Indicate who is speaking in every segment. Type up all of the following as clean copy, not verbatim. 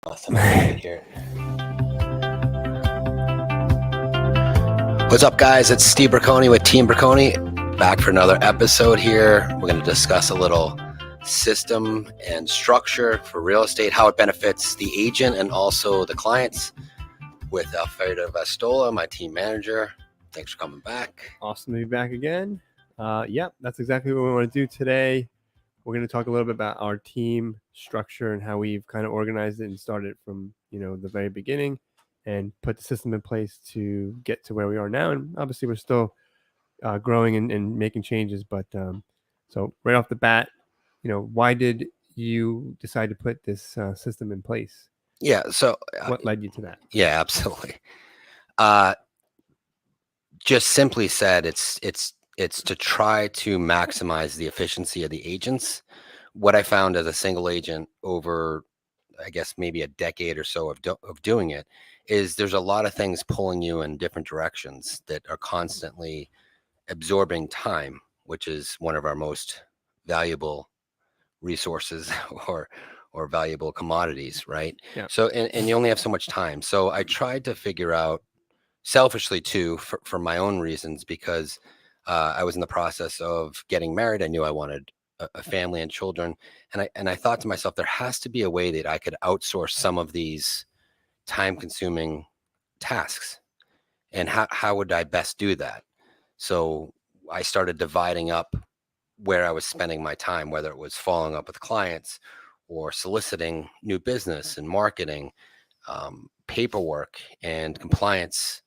Speaker 1: Awesome. Here. What's up, guys? It's Steve Braconi with Team Braconi, back for another episode here. We're going to discuss a little system and structure for real estate, how it benefits the agent and also the clients, with Alfredo Vastola, my team manager. Thanks for coming back.
Speaker 2: Awesome to be back again. Yep, that's exactly what we want to do today. We're going to talk a little bit about our team structure and how we've kind of organized it and started from, the very beginning and put the system in place to get to where we are now. And obviously we're still growing and making changes. But so right off the bat, why did you decide to put this system in place?
Speaker 1: Yeah. So
Speaker 2: what led you to that?
Speaker 1: Yeah, absolutely. Just simply said, it's to try to maximize the efficiency of the agents. What I found as a single agent over, I guess, maybe a decade or so of doing it, is there's a lot of things pulling you in different directions that are constantly absorbing time, which is one of our most valuable resources or valuable commodities, right?
Speaker 2: Yeah.
Speaker 1: So, and you only have so much time. So I tried to figure out, selfishly too, for my own reasons, because I was in the process of getting married. I knew I wanted a family and children. And I thought to myself, there has to be a way that I could outsource some of these time consuming tasks. And how would I best do that? So I started dividing up where I was spending my time, whether it was following up with clients or soliciting new business and marketing, paperwork and compliance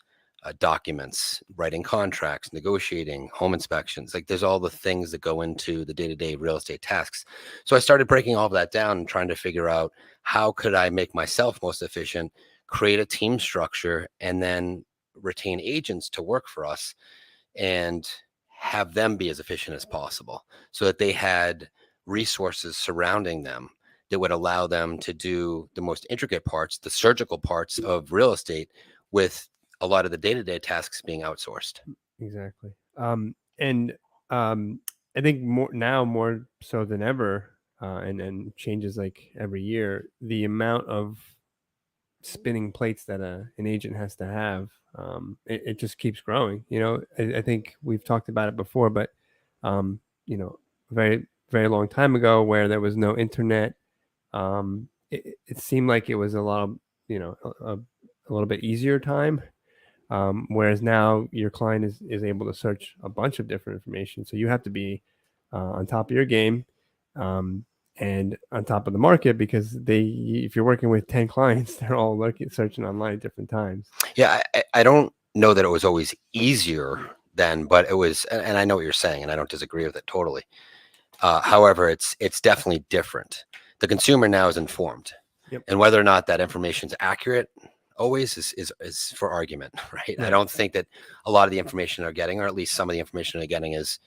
Speaker 1: documents, writing contracts, negotiating, home inspections. Like, there's all the things that go into the day-to-day real estate tasks. So I started breaking all of that down and trying to figure out, how could I make myself most efficient, create a team structure, and then retain agents to work for us and have them be as efficient as possible, so that they had resources surrounding them that would allow them to do the most intricate parts, the surgical parts of real estate, with a lot of the day-to-day tasks being outsourced.
Speaker 2: Exactly. I think more so than ever, and changes like every year, the amount of spinning plates that an agent has to have, it just keeps growing. I think we've talked about it before, but very, very long time ago, where there was no internet, it seemed like it was a lot of, a little bit easier time. Whereas now your client is able to search a bunch of different information. So you have to be on top of your game, and on top of the market, because if you're working with 10 clients, they're all searching online at different times.
Speaker 1: Yeah, I don't know that it was always easier then, but it was, and I know what you're saying, and I don't disagree with it totally. However, it's definitely different. The consumer now is informed.
Speaker 2: Yep.
Speaker 1: And whether or not that information is accurate always is for argument, right? I don't think that a lot of the information they're getting, or at least some of the information they're getting, is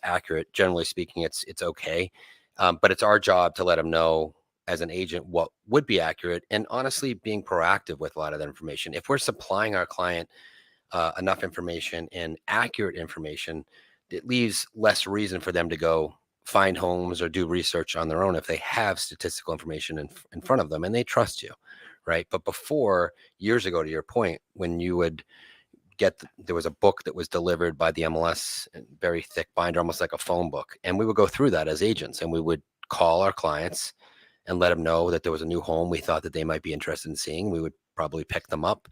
Speaker 1: accurate. Generally speaking, it's okay. But it's our job to let them know, as an agent, what would be accurate, and honestly being proactive with a lot of that information. If we're supplying our client enough information and accurate information, it leaves less reason for them to go find homes or do research on their own if they have statistical information in front of them and they trust you, right? But before, years ago, to your point, when you would there was a book that was delivered by the MLS, very thick binder, almost like a phone book, and we would go through that as agents, and we would call our clients and let them know that there was a new home we thought that they might be interested in seeing. We would probably pick them up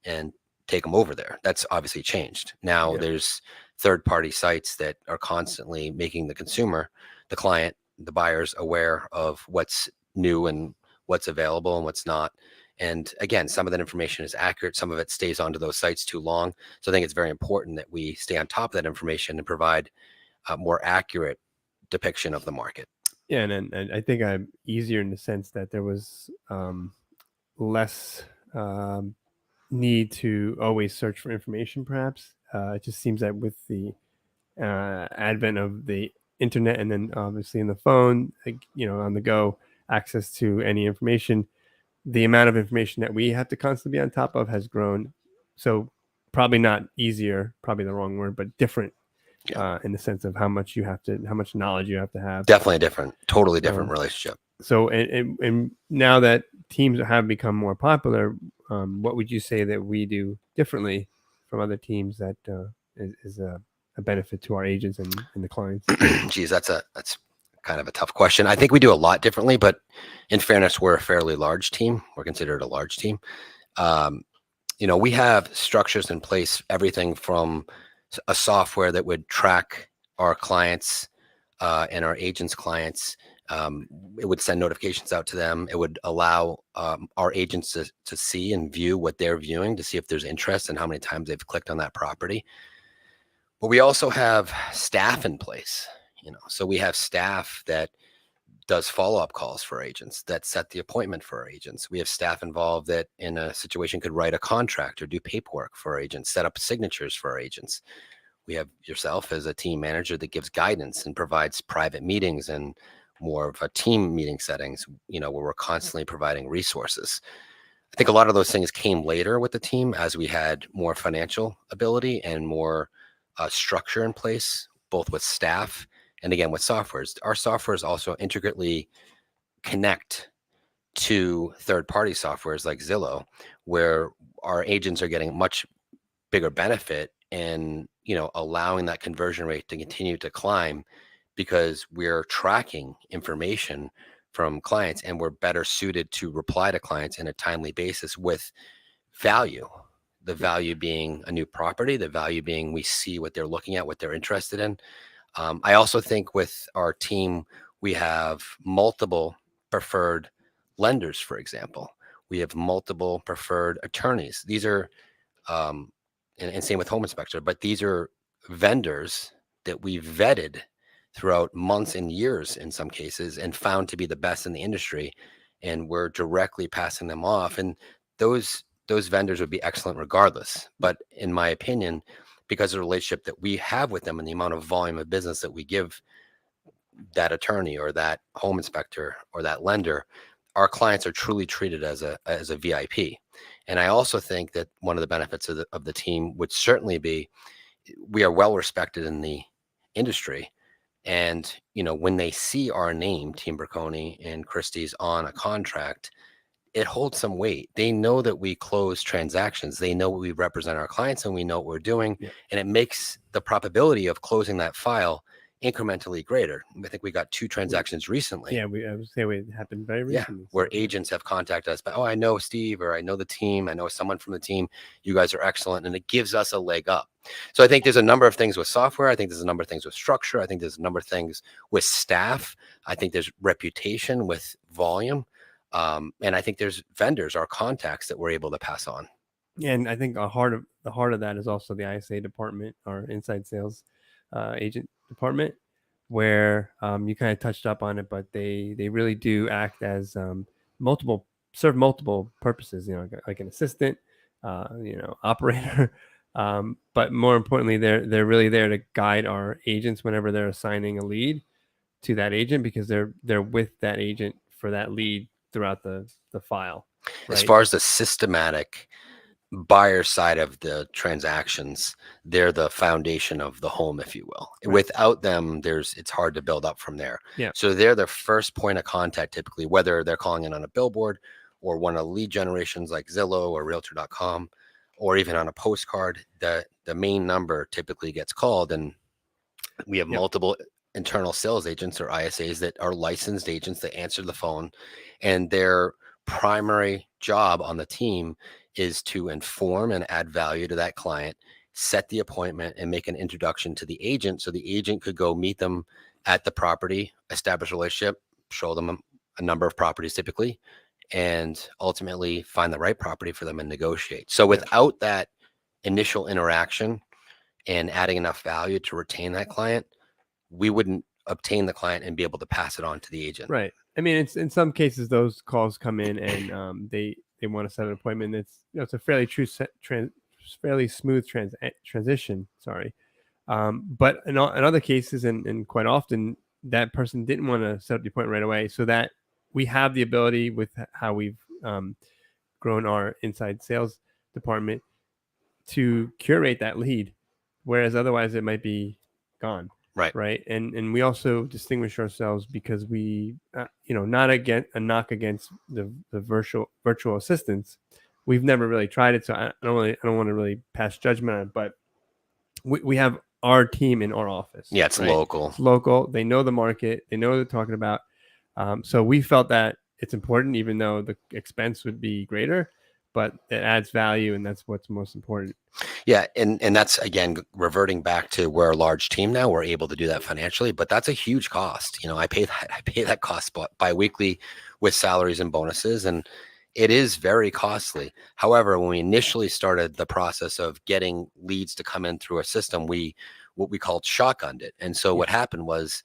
Speaker 1: and take them over there. That's obviously changed. Now there's third-party sites that are constantly making the consumer, the client, the buyers, aware of what's new and what's available and what's not. And again, some of that information is accurate. Some of it stays onto those sites too long. So I think it's very important that we stay on top of that information and provide a more accurate depiction of the market.
Speaker 2: Yeah, and I think I'm easier in the sense that there was less need to always search for information, perhaps. It just seems that with the advent of the internet, and then obviously in the phone, on the go, access to any information, the amount of information that we have to constantly be on top of has grown. So probably not easier, probably the wrong word, but different, in the sense of how much knowledge you have to have.
Speaker 1: Definitely different, totally different relationship.
Speaker 2: So and now that teams have become more popular, what would you say that we do differently from other teams that is a benefit to our agents and the clients?
Speaker 1: Geez, that's kind of a tough question. I think we do a lot differently, but in fairness, we're a fairly large team. We're considered a large team. Um, we have structures in place, everything from a software that would track our clients and our agents' clients. It would send notifications out to them. It would allow our agents to see and view what they're viewing to see if there's interest and how many times they've clicked on that property. But we also have staff in place, so we have staff that does follow-up calls for agents, that set the appointment for our agents. We have staff involved that in a situation could write a contract or do paperwork for our agents, set up signatures for our agents. We have yourself as a team manager that gives guidance and provides private meetings and more of a team meeting settings, where we're constantly providing resources. I think a lot of those things came later with the team as we had more financial ability and more structure in place, both with staff and again with softwares. Our softwares also intricately connect to third-party softwares like Zillow, where our agents are getting much bigger benefit and allowing that conversion rate to continue to climb because we're tracking information from clients and we're better suited to reply to clients in a timely basis with value. The value being a new property, the value being we see what they're looking at, what they're interested in. I also think with our team, we have multiple preferred lenders, for example. We have multiple preferred attorneys. These are, and same with Home Inspector, but these are vendors that we vetted throughout months and years in some cases and found to be the best in the industry. And we're directly passing them off. And those vendors would be excellent regardless. But in my opinion, because of the relationship that we have with them and the amount of volume of business that we give that attorney or that home inspector or that lender, our clients are truly treated as a VIP. And I also think that one of the benefits of the team would certainly be we are well respected in the industry. And, when they see our name, Team Braconi and Christie's on a contract, it holds some weight. They know that we close transactions. They know we represent our clients and we know what we're doing.
Speaker 2: Yeah.
Speaker 1: And it makes the probability of closing that file incrementally greater. I think we got 2 transactions recently.
Speaker 2: Yeah, I would say it happened very recently.
Speaker 1: Where agents have contacted us, but I know Steve, or I know the team, I know someone from the team. You guys are excellent, and it gives us a leg up. So I think there's a number of things with software. I think there's a number of things with structure. I think there's a number of things with staff. I think there's reputation with volume, and I think there's vendors, our contacts that we're able to pass on.
Speaker 2: And I think the heart of that is also the ISA department, our inside sales agent department, where you kind of touched up on it, but they really do act as serve multiple purposes. Like an assistant, operator, but more importantly, they're really there to guide our agents whenever they're assigning a lead to that agent, because they're with that agent for that lead throughout the file.
Speaker 1: As
Speaker 2: Right?
Speaker 1: far as the systematic buyer side of the transactions, they're the foundation of the home, if you will.
Speaker 2: Right.
Speaker 1: Without them, it's hard to build up from there.
Speaker 2: Yeah.
Speaker 1: So they're the first point of contact, typically, whether they're calling in on a billboard or one of lead generations like Zillow or Realtor.com, or even on a postcard. The main number typically gets called, and we have
Speaker 2: Yep.
Speaker 1: multiple internal sales agents or ISAs that are licensed agents that answer the phone, and their primary job on the team is to inform and add value to that client, set the appointment, and make an introduction to the agent so the agent could go meet them at the property, establish a relationship, show them a number of properties typically, and ultimately find the right property for them and negotiate. So without that initial interaction and adding enough value to retain that client, we wouldn't obtain the client and be able to pass it on to the agent.
Speaker 2: Right. I mean, it's in some cases those calls come in and they want to set an appointment. It's a fairly fairly smooth transition. Sorry, but in other cases and quite often that person didn't want to set up the appointment right away. So that we have the ability with how we've grown our inside sales department to curate that lead, whereas otherwise it might be gone.
Speaker 1: Right.
Speaker 2: right? And we also distinguish ourselves because we, not again a knock against the virtual assistants. We've never really tried it, so I don't want to really pass judgment on it, but we have our team in our office.
Speaker 1: Yeah, it's
Speaker 2: right?
Speaker 1: local.
Speaker 2: It's local. They know the market. They know what they're talking about. So we felt that it's important, even though the expense would be greater, but it adds value, and that's what's most important.
Speaker 1: Yeah, and that's again reverting back to we're a large team now. We're able to do that financially, but that's a huge cost. I pay that cost biweekly with salaries and bonuses, and it is very costly. However, when we initially started the process of getting leads to come in through a system, what we called shotgunned it. And so what happened was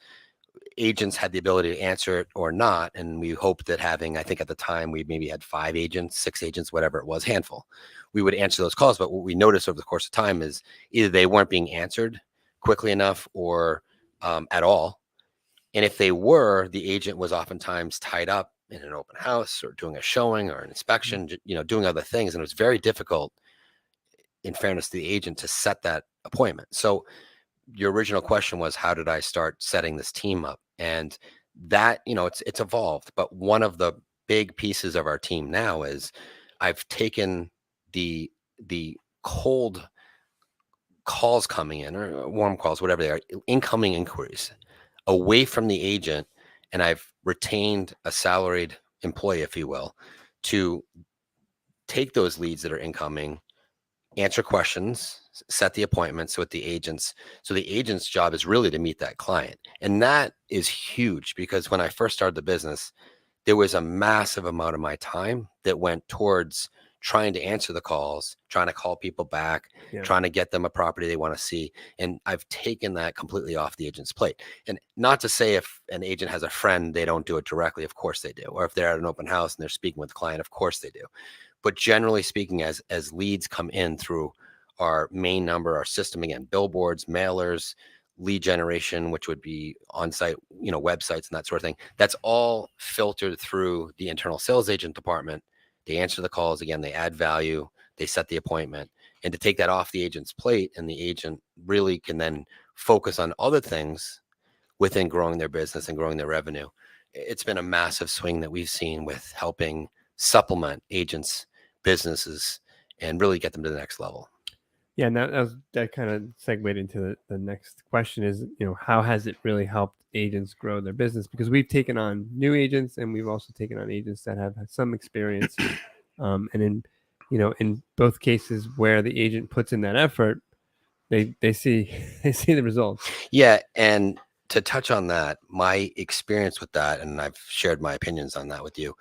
Speaker 1: agents had the ability to answer it or not. And we hoped that I think at the time we maybe had 5 agents, 6 agents, whatever it was, handful. We would answer those calls. But what we noticed over the course of time is either they weren't being answered quickly enough or at all. And if they were, the agent was oftentimes tied up in an open house or doing a showing or an inspection, doing other things. And it was very difficult, in fairness to the agent, to set that appointment. So your original question was, how did I start setting this team up? And that, it's evolved. But one of the big pieces of our team now is I've taken the cold calls coming in, or warm calls, whatever they are, incoming inquiries, away from the agent, and I've retained a salaried employee, if you will, to take those leads that are incoming, answer questions, set the appointments with the agents. So the agent's job is really to meet that client. And that is huge, because when I first started the business, there was a massive amount of my time that went towards trying to answer the calls, trying to call people back, trying to get them a property they want to see. And I've taken that completely off the agent's plate. And not to say if an agent has a friend, they don't do it directly. Of course they do. Or if they're at an open house and they're speaking with the client, of course they do. But generally speaking, as leads come in through our main number, our system, again, billboards, mailers, lead generation, which would be on-site, websites and that sort of thing, that's all filtered through the internal sales agent department. They answer the calls. Again, they add value. They set the appointment. And to take that off the agent's plate, and the agent really can then focus on other things within growing their business and growing their revenue. It's been a massive swing that we've seen with helping supplement agents' businesses and really get them to the next level.
Speaker 2: Yeah, and that kind of segued into the next question is, how has it really helped agents grow their business? Because we've taken on new agents, and we've also taken on agents that have had some experience. And in both cases where the agent puts in that effort, they see the results.
Speaker 1: Yeah, and to touch on that, my experience with that, and I've shared my opinions on that with you,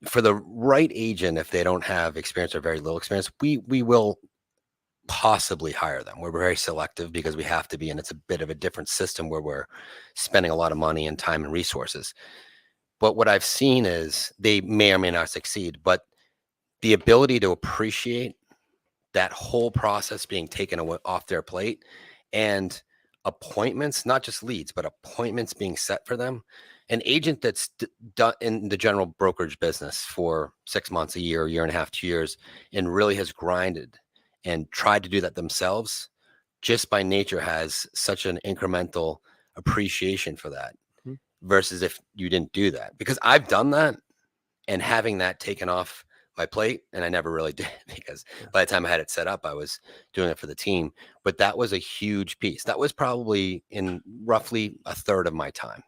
Speaker 1: for the right agent, if they don't have experience or very little experience, we will possibly hire them. We're very selective because we have to be, and it's a bit of a different system where we're spending a lot of money and time and resources. But what I've seen is they may or may not succeed, but the ability to appreciate that whole process being taken off their plate, and appointments, not just leads, but appointments being set for them. An agent that's done in the general brokerage business for 6 months, a year and a half, 2 years, and really has grinded and tried to do that themselves, just by nature has such an incremental appreciation for that, versus if you didn't do that. Because I've done that, and having that taken off my plate, and I never really did, because by the time I had it set up, I was doing it for the team. But that was a huge piece. That was probably in roughly a third of my time.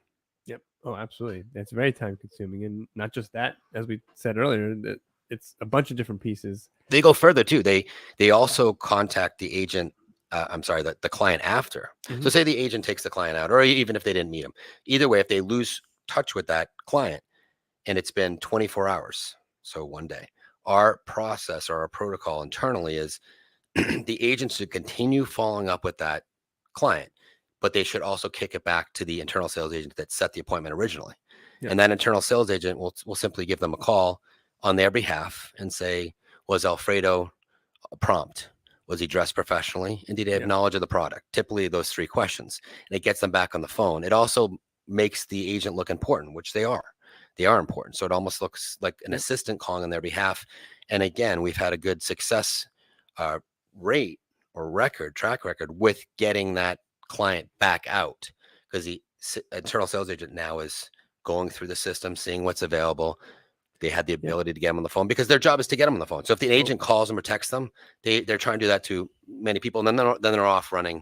Speaker 2: Yep. Oh, absolutely. That's very time consuming. And not just that, as we said earlier, that it's a bunch of different pieces.
Speaker 1: They go further too. They also contact the agent, the client after. So say the agent takes the client out, or even if they didn't meet him, either way, if they lose touch with that client and it's been 24 hours, so one day, our process or our protocol internally is the agents should continue following up with that client, but they should also kick it back to the internal sales agent that set the appointment originally. And that internal sales agent will simply give them a call on their behalf and say, was Alfredo prompt? Was he dressed professionally? And did he have knowledge of the product? Typically those 3 questions. And it gets them back on the phone. It also makes the agent look important, which they are. They are important. So it almost looks like an assistant calling on their behalf. And again, we've had a good success rate or track record with getting that client back out, because the internal sales agent now is going through the system, seeing what's available. They had the ability to get them on the phone because their job is to get them on the phone. So if the agent calls them or texts them, they're trying to do that to many people, and then they're off running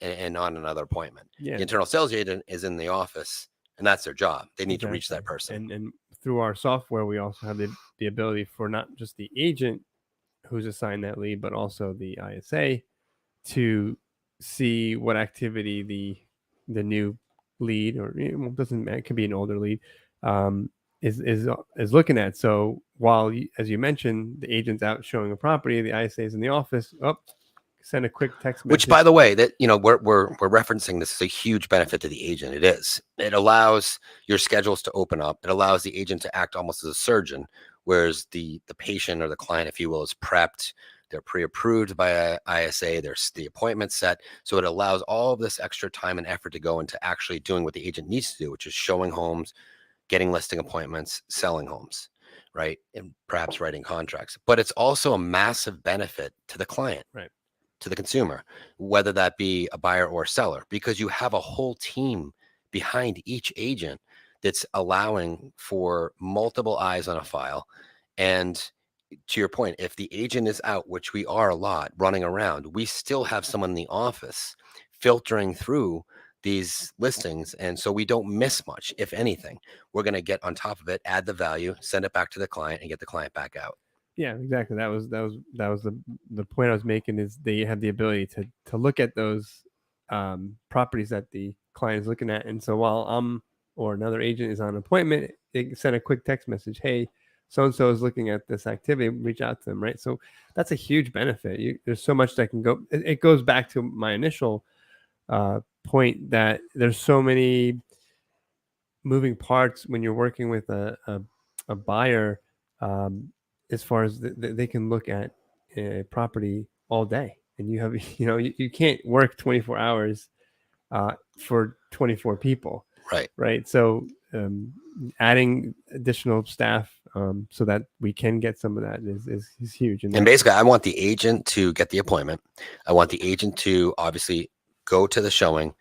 Speaker 1: and on another appointment.
Speaker 2: Yeah.
Speaker 1: The internal sales agent is in the office, and that's their job. They need to reach that person.
Speaker 2: And through our software, we also have the ability for not just the agent who's assigned that lead, but also the ISA to see what activity the new lead, or it doesn't matter, it could be an older lead, is looking at. So while, as you mentioned, the agent's out showing a property, the ISA is in the office. Send a quick text message.
Speaker 1: Which, by the way, that we're referencing, this is a huge benefit to the agent. It is. It allows your schedules to open up. It allows the agent to act almost as a surgeon, whereas the patient or the client, if you will, is prepped. They're pre-approved by a ISA. There's the appointment set. So it allows all of this extra time and effort to go into actually doing what the agent needs to do, which is showing homes, getting listing appointments, selling homes, right? And perhaps writing contracts. But it's also a massive benefit to the client,
Speaker 2: right,
Speaker 1: to the consumer, whether that be a buyer or seller, because you have a whole team behind each agent that's allowing for multiple eyes on a file. And to your point, if the agent is out, which we are a lot running around, we still have someone in the office filtering through these listings. And so we don't miss much. If anything, we're going to get on top of it, add the value, send it back to the client, and get the client back out.
Speaker 2: Yeah, exactly. That was the point I was making, is they have the ability to look at those properties that the client is looking at. And so while or another agent is on an appointment, they can send a quick text message, hey, so-and-so is looking at this activity, reach out to them, right? So that's a huge benefit. There's so much that can go. It goes back to my initial point, that there's so many moving parts when you're working with a buyer, as far as they can look at a property all day, and you have, you can't work 24 hours for 24 people. Right. So adding additional staff so that we can get some of that is huge.
Speaker 1: And basically, I want the agent to get the appointment. I want the agent to obviously go to the showing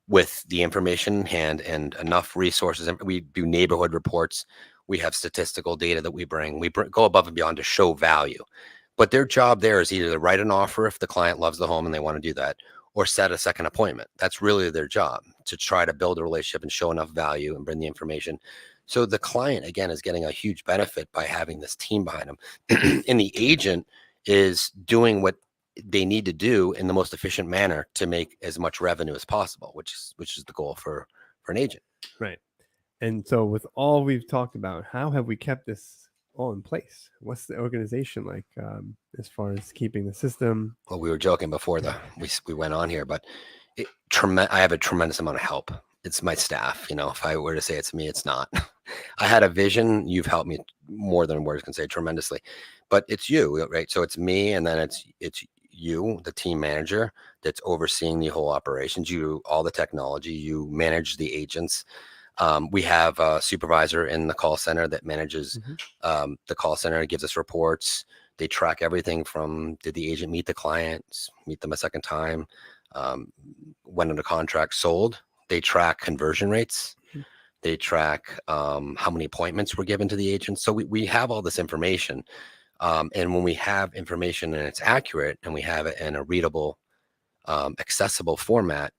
Speaker 1: with the information in hand and enough resources. And we do neighborhood reports. We have statistical data that we bring. Go above and beyond to show value. But their job there is either to write an offer if the client loves the home and they want to do that, or set a second appointment. That's really their job, to try to build a relationship and show enough value and bring the information. So the client, again, is getting a huge benefit by having this team behind them. And the agent is doing what they need to do in the most efficient manner to make as much revenue as possible, which is the goal for an agent.
Speaker 2: Right. And so with all we've talked about, how have we kept this all in place? What's the organization like as far as keeping the system?
Speaker 1: Well, we were joking before we went on here, but I have a tremendous amount of help. It's my staff. If I were to say it's me, it's not. I had a vision. You've helped me more than words can say, tremendously, but it's you, right? So it's me, and then it's you, the team manager that's overseeing the whole operations. You do all the technology. You manage the agents. We have a supervisor in the call center that manages the call center and gives us reports. They track everything from, did the agent meet the clients, meet them a second time, went under contract, sold. They track conversion rates. They track how many appointments were given to the agent. So we have all this information. And when we have information and it's accurate and we have it in a readable, accessible format,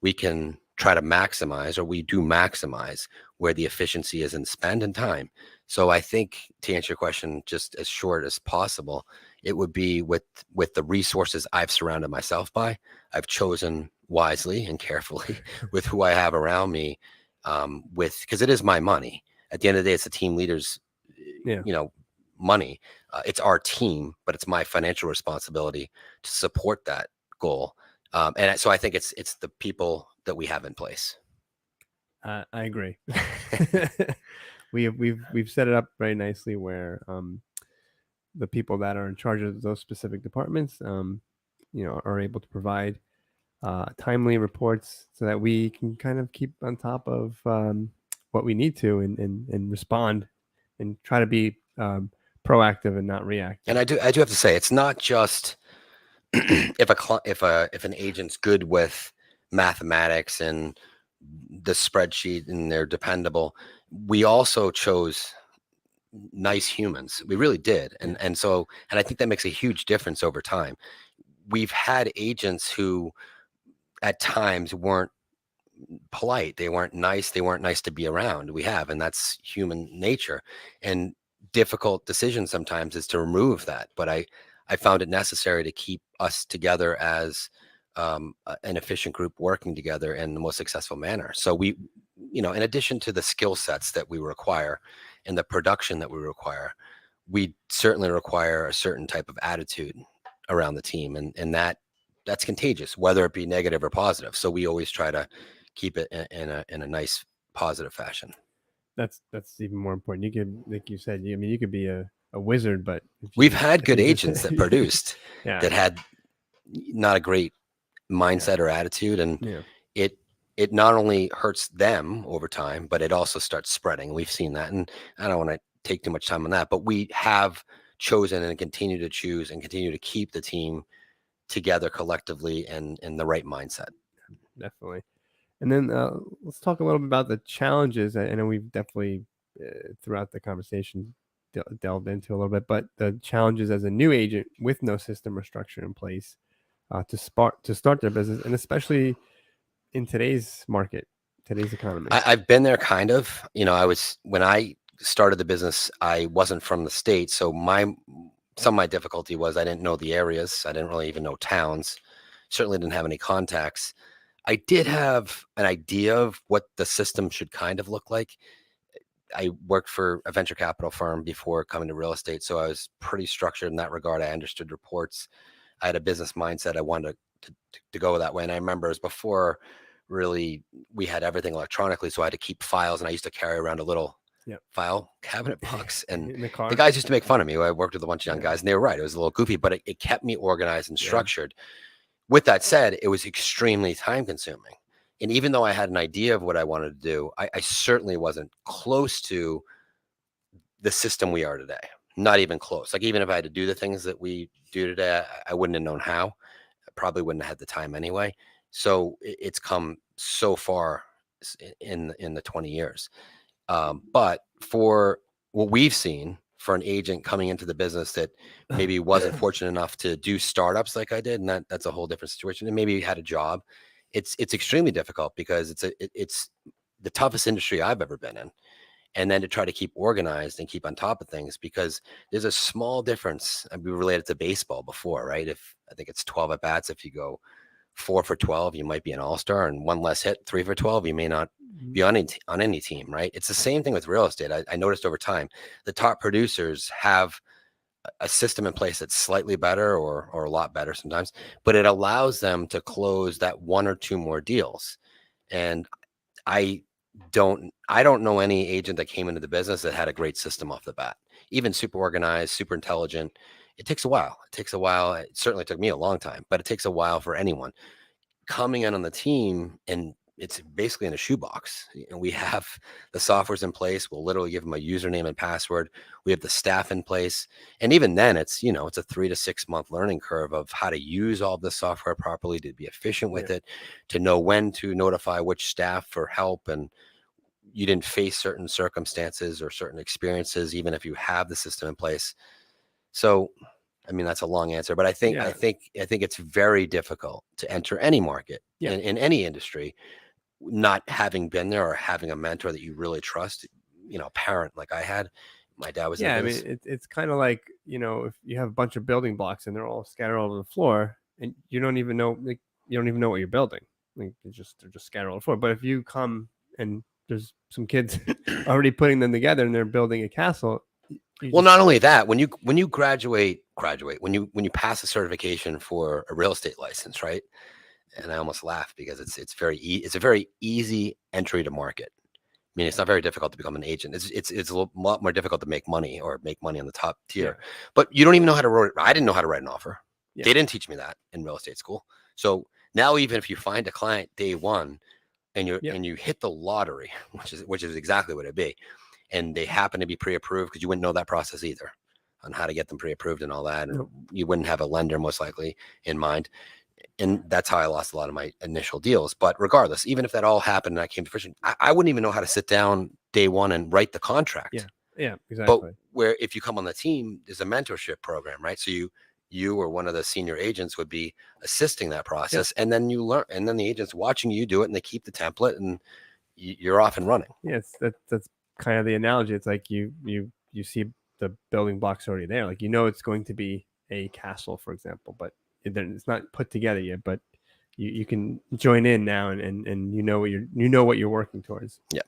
Speaker 1: we can try to maximize, or we do maximize, where the efficiency is in spend and time. So I think, to answer your question just as short as possible, it would be with the resources I've surrounded myself by. I've chosen wisely and carefully with who I have around me, because it is my money. At the end of the day, it's the team leaders, money. It's our team, but it's my financial responsibility to support that goal. And so I think it's the people that we have in place.
Speaker 2: I agree. We've set it up very nicely where the people that are in charge of those specific departments, are able to provide timely reports so that we can kind of keep on top of what we need to and respond and try to be proactive and not reactive.
Speaker 1: And I do have to say, it's not just if an agent's good with mathematics and the spreadsheet and they're dependable. We also chose nice humans. We really did. And I think that makes a huge difference over time. We've had agents who at times weren't polite, they weren't nice, they weren't nice to be around. We have, and that's human nature. And difficult decision sometimes is to remove that. But I found it necessary to keep us together as an efficient group working together in the most successful manner. So we, in addition to the skill sets that we require and the production that we require, we certainly require a certain type of attitude around the team, and that's contagious, whether it be negative or positive. So we always try to keep it in a nice positive fashion.
Speaker 2: That's even more important. You could, like you said, you could be a wizard, but
Speaker 1: we've had good agents that produced that had not a great mindset or attitude, and it not only hurts them over time, but it also starts spreading. We've seen that, and I don't want to take too much time on that, but we have chosen and continue to choose and continue to keep the team together collectively and in the right mindset.
Speaker 2: Definitely. And then let's talk a little bit about the challenges. I know we've definitely throughout the conversation delved into a little bit, but the challenges as a new agent with no system or structure in place to start their business, and especially in today's market, today's economy.
Speaker 1: I've been there kind of. When I started the business, I wasn't from the state, so some of my difficulty was I didn't know the areas. I didn't really even know towns. Certainly didn't have any contacts. I did have an idea of what the system should kind of look like. I worked for a venture capital firm before coming to real estate, so I was pretty structured in that regard. I understood reports. I had a business mindset. I wanted to go that way. And I remember it was before really we had everything electronically, so I had to keep files, and I used to carry around a little file cabinet box. And the guys used to make fun of me. I worked with a bunch of young guys, and they were right. It was a little goofy, but it kept me organized and structured. With that said, it was extremely time consuming. And even though I had an idea of what I wanted to do, I certainly wasn't close to the system we are today. Not even close. Like, even if I had to do the things that we do today, I wouldn't have known how. I probably wouldn't have had the time anyway. So it's come so far in the 20 years. But for what we've seen, for an agent coming into the business that maybe wasn't fortunate enough to do startups like I did, and that's a whole different situation, and maybe had a job, it's extremely difficult because it's the toughest industry I've ever been in. And then to try to keep organized and keep on top of things, because there's a small difference. We related to baseball before, right? If I think it's 12 at bats, if you go 4 for 12, you might be an all-star, and one less hit, 3 for 12, you may not be on any team, right? It's the same thing with real estate. I noticed over time, the top producers have a system in place that's slightly better or a lot better sometimes, but it allows them to close that 1 or 2 more deals. And I don't know any agent that came into the business that had a great system off the bat, even super organized, super intelligent. It takes a while. It certainly took me a long time, but it takes a while for anyone coming in on the team, and it's basically in a shoebox. We have the softwares in place. We'll literally give them a username and password. We have the staff in place. And even then it's a 3 to 6 month learning curve of how to use all the software properly, to be efficient with it, to know when to notify which staff for help. And you didn't face certain circumstances or certain experiences, even if you have the system in place. So, I mean, that's a long answer, but I think it's very difficult to enter any market in any industry, not having been there or having a mentor that you really trust, a parent like I had. My dad was
Speaker 2: I mean, it's kind of like, if you have a bunch of building blocks and they're all scattered all over the floor, and you don't even know what you're building. Like, they're just scattered all over the floor. But if you come and there's some kids already putting them together and they're building a castle.
Speaker 1: Not only that, when you graduate, when you pass a certification for a real estate license, right? And I almost laugh because it's a very easy entry to market. I mean, it's not very difficult to become an agent. It's a lot more difficult to make money on the top tier. But you don't even know how to write. I didn't know how to write an offer. They didn't teach me that in real estate school. So now, even if you find a client day one and you hit the lottery, which is exactly what it'd be, and they happen to be pre-approved, because you wouldn't know that process either on how to get them pre-approved and all that. And you wouldn't have a lender most likely in mind. And that's how I lost a lot of my initial deals. But regardless, even if that all happened and I came to fruition, I wouldn't even know how to sit down day one and write the contract.
Speaker 2: Yeah,
Speaker 1: But
Speaker 2: exactly.
Speaker 1: where if you come on the team, there's a mentorship program, right? So you or one of the senior agents would be assisting that process, and then you learn, and then the agent's watching you do it, and they keep the template, and you're off and running.
Speaker 2: Yeah, that's kind of the analogy. It's like you see the building blocks already there. Like it's going to be a castle, for example, but it's not put together yet. But you can join in now, and what you're working towards.
Speaker 1: Yeah.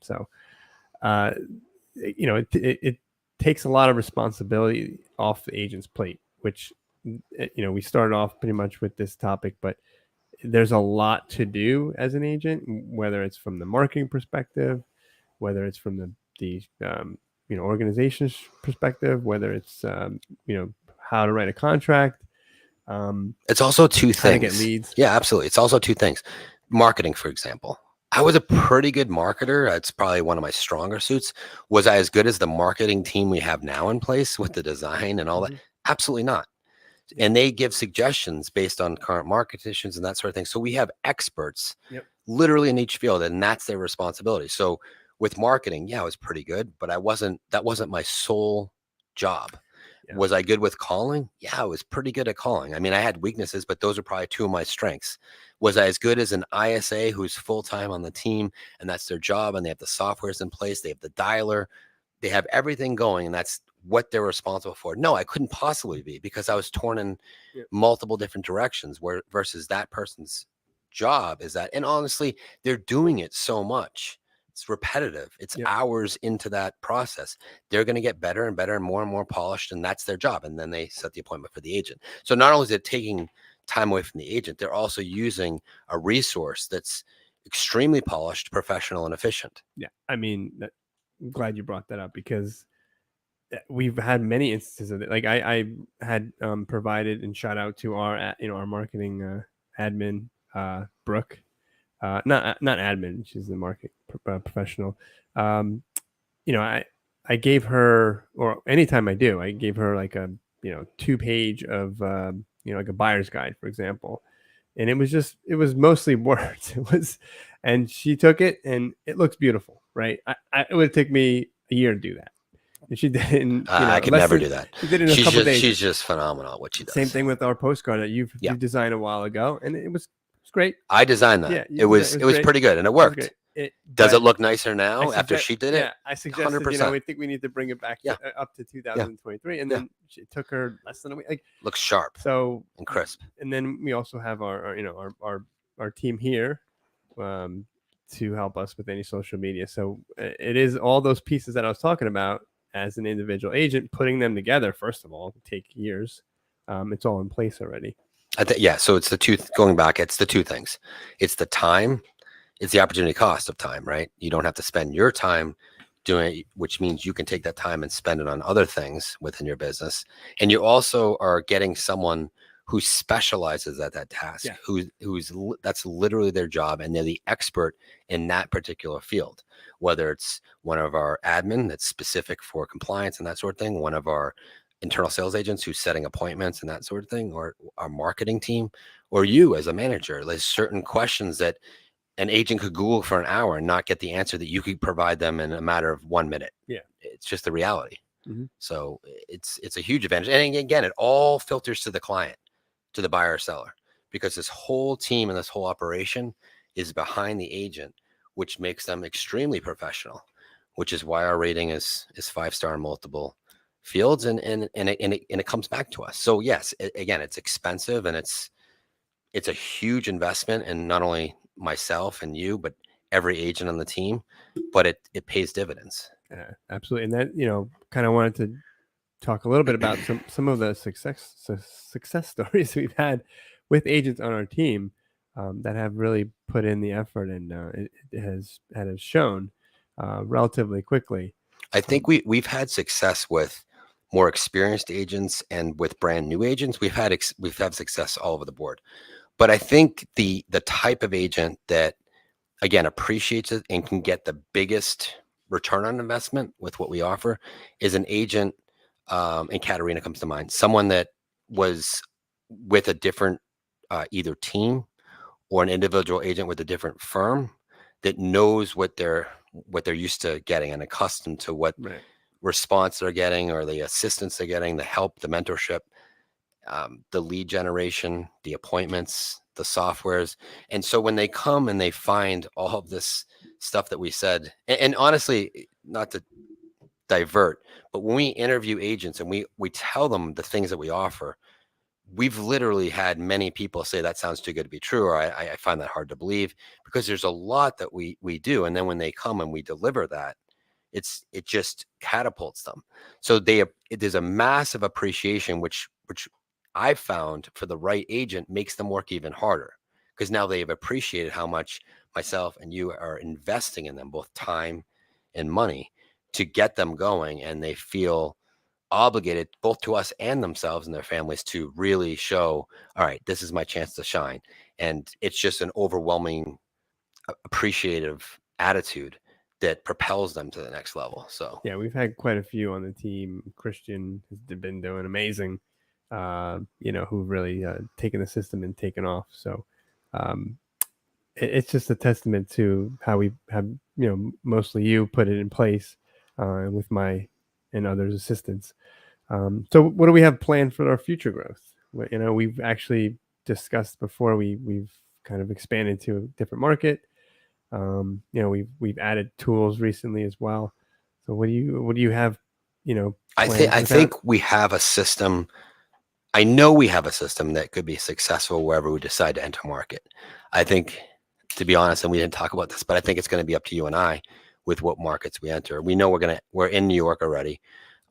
Speaker 2: So, it takes a lot of responsibility off the agent's plate, which we started off pretty much with this topic, but there's a lot to do as an agent, whether it's from the marketing perspective, whether it's from the organization's perspective, whether it's how to write a contract.
Speaker 1: It's also two
Speaker 2: how to
Speaker 1: things.
Speaker 2: get leads.
Speaker 1: Yeah, absolutely. It's also two things. Marketing, for example. I was a pretty good marketer. It's probably one of my stronger suits. Was I as good as the marketing team we have now in place with the design and all that? Absolutely not. And they give suggestions based on current market conditions and that sort of thing. So we have experts literally in each field, and that's their responsibility. So with marketing, yeah, I was pretty good, but that wasn't my sole job. Yeah. Was I good with calling? Yeah, I was pretty good at calling. I mean, I had weaknesses, but those are probably two of my strengths. Was I as good as an ISA who's full-time on the team, and that's their job, and they have the softwares in place, they have the dialer, they have everything going, and that's what they're responsible for? No, I couldn't possibly be, because I was torn in multiple different directions, where versus that person's job is that. And honestly, they're doing it so much. It's repetitive. It's hours into that process. They're going to get better and better and more polished, and that's their job. And then they set the appointment for the agent. So not only is it taking time away from the agent, they're also using a resource that's extremely polished, professional, and efficient.
Speaker 2: Yeah. I mean, I'm glad you brought that up, because we've had many instances of it. Like I had provided, and shout out to our our marketing admin, Brooke, not admin, she's the market professional. I gave her, or anytime I do, I gave her like a 2-page of like a buyer's guide, for example, and it was mostly words. And she took it, and it looks beautiful, right? It would take me a year to do that. And she did it in,
Speaker 1: I could never do that.
Speaker 2: She did it in a couple days.
Speaker 1: She's just phenomenal at what she does.
Speaker 2: Same thing with our postcard that you designed a while ago, and it was great.
Speaker 1: I designed that. Yeah, it was pretty good, and it worked. Does it look nicer now after she did it?
Speaker 2: Yeah, I suggested, 100%. We think we need to bring it back up to 2023, and then it took her less than a week. Like,
Speaker 1: looks sharp,
Speaker 2: so
Speaker 1: and crisp.
Speaker 2: And then we also have our team here to help us with any social media. So it is all those pieces that I was talking about as an individual agent, putting them together. First of all, take years. It's all in place already.
Speaker 1: So it's going back. It's the two things. It's the time. It's the opportunity cost of time, right? You don't have to spend your time doing it, which means you can take that time and spend it on other things within your business. And you also are getting someone who specializes at that task, that's literally their job, and they're the expert in that particular field. Whether it's one of our admin that's specific for compliance and that sort of thing, one of our internal sales agents who's setting appointments and that sort of thing, or our marketing team, or you as a manager. There's certain questions that an agent could Google for an hour and not get the answer that you could provide them in a matter of 1 minute.
Speaker 2: Yeah,
Speaker 1: it's just the reality. So it's a huge advantage. And again, it all filters to the client, to the buyer or seller, because this whole team and this whole operation is behind the agent, which makes them extremely professional, which is why our rating is 5-star in multiple fields, and it comes back to us. So yes, again, it's expensive, and it's a huge investment in not only myself and you, but every agent on the team, but it pays dividends.
Speaker 2: Yeah, absolutely. And that, kind of wanted to talk a little bit about some of the success stories we've had with agents on our team that have really put in the effort, and it has shown relatively quickly.
Speaker 1: I think we've had success with more experienced agents, and with brand new agents, we've had success all over the board. But I think the type of agent that, again, appreciates it and can get the biggest return on investment with what we offer is an agent, and Katarina comes to mind, someone that was with a different either team or an individual agent with a different firm that knows what they're used to getting and accustomed to what
Speaker 2: Right.
Speaker 1: response they're getting or the assistance they're getting, the help, the mentorship, the lead generation, the appointments, the softwares. And so when they come and they find all of this stuff that we said, and honestly, not to divert, but when we interview agents and we tell them the things that we offer, we've literally had many people say that sounds too good to be true, or I find that hard to believe, because there's a lot that we do. And then when they come and we deliver that, it just catapults them. So there's a massive appreciation, which I've found for the right agent makes them work even harder, because now they've appreciated how much myself and you are investing in them, both time and money, to get them going, and they feel obligated both to us and themselves and their families to really show, all right, this is my chance to shine. And it's just an overwhelming appreciative attitude that propels them to the next level. So
Speaker 2: yeah, we've had quite a few on the team. Christian has been doing amazing, who've really taken the system and taken off. So it's just a testament to how we have, mostly you put it in place with my and others' assistance. So what do we have planned for our future growth? We've actually discussed before, we've kind of expanded to a different market. We've added tools recently as well. So what do you have,
Speaker 1: I think we have a system. I know we have a system that could be successful wherever we decide to enter market. I think, to be honest, and we didn't talk about this, but I think it's going to be up to you and I with what markets we enter. We know we're in New York already.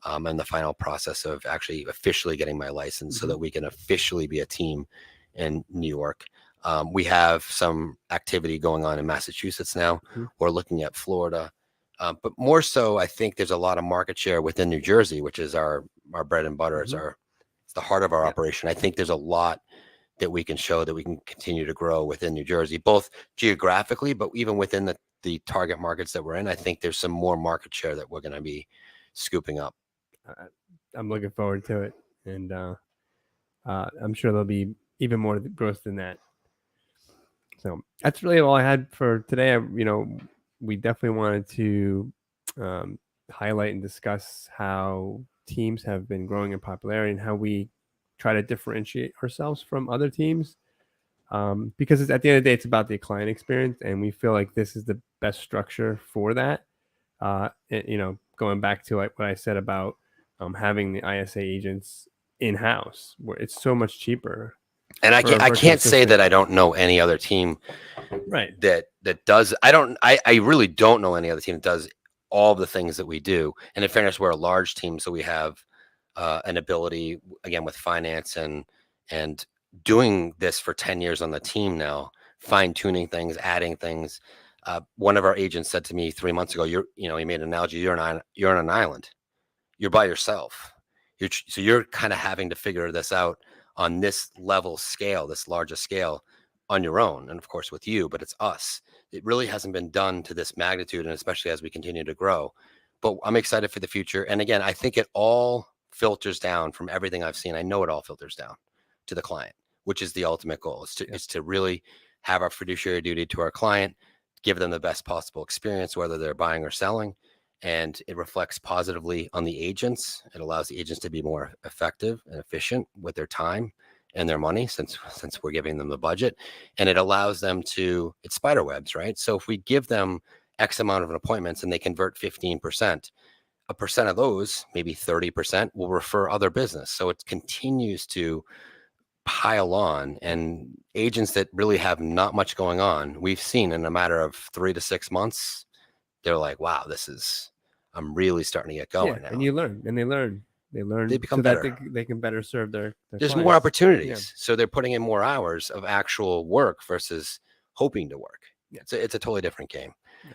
Speaker 1: In the final process of actually officially getting my license so that we can officially be a team in New York. We have some activity going on in Massachusetts now. We're looking at Florida. But more so, I think there's a lot of market share within New Jersey, which is our bread and butter. It's the heart of our operation. I think there's a lot that we can show that we can continue to grow within New Jersey, both geographically, but even within the target markets that we're in. I think there's some more market share that we're going to be scooping up.
Speaker 2: I'm looking forward to it, and I'm sure there'll be even more growth than that. So that's really all I had for today. We definitely wanted to highlight and discuss how teams have been growing in popularity and how we try to differentiate ourselves from other teams. Because at the end of the day, it's about the client experience, and we feel like this is the best structure for that. Going back to what I said about having the ISA agents in-house, where it's so much cheaper.
Speaker 1: And I can't say that I don't know any other team,
Speaker 2: right,
Speaker 1: that does. I really don't know any other team that does all the things that we do. And in fairness, we're a large team, so we have an ability, again, with finance and doing this for 10 years on the team now, fine-tuning things, adding things. One of our agents said to me 3 months ago, he made an analogy, you're on an island. You're by yourself. So you're kind of having to figure this out on this level scale, this larger scale, on your own. And of course with you, but it's us. It really hasn't been done to this magnitude, and especially as we continue to grow. But I'm excited for the future. And again, I think it all filters down from everything I've seen. I know it all filters down to the client, which is the ultimate goal, is to really have our fiduciary duty to our client, give them the best possible experience, whether they're buying or selling. And it reflects positively on the agents. It allows the agents to be more effective and efficient with their time and their money, since we're giving them the budget. And it allows them it's spider webs, right? So if we give them X amount of appointments and they convert 15%, a percent of those, maybe 30%, will refer other business. So it continues to pile on, and agents that really have not much going on, we've seen in a matter of 3 to 6 months, they're like, wow, I'm really starting to get going now.
Speaker 2: And you learn, and they learn,
Speaker 1: they become
Speaker 2: so
Speaker 1: better.
Speaker 2: That they can better serve their
Speaker 1: There's
Speaker 2: clients.
Speaker 1: more opportunities. So they're putting in more hours of actual work versus hoping to work. It's a totally different game.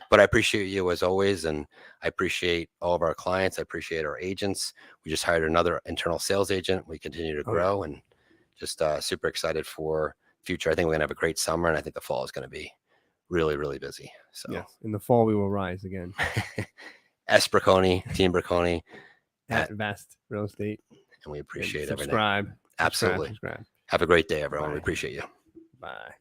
Speaker 1: But I appreciate you as always, and I appreciate all of our clients. I appreciate our agents. We just hired another internal sales agent. We continue to grow, and just super excited for future. I think we're gonna have a great summer, and I think the fall is going to be really, really busy. So
Speaker 2: yes, in the fall we will rise again.
Speaker 1: Braconi, Team Braconi
Speaker 2: at Vast Real Estate,
Speaker 1: and we appreciate
Speaker 2: subscribe.
Speaker 1: Everything. Absolutely.
Speaker 2: Subscribe.
Speaker 1: Have a great day, everyone. We appreciate you.
Speaker 2: Bye.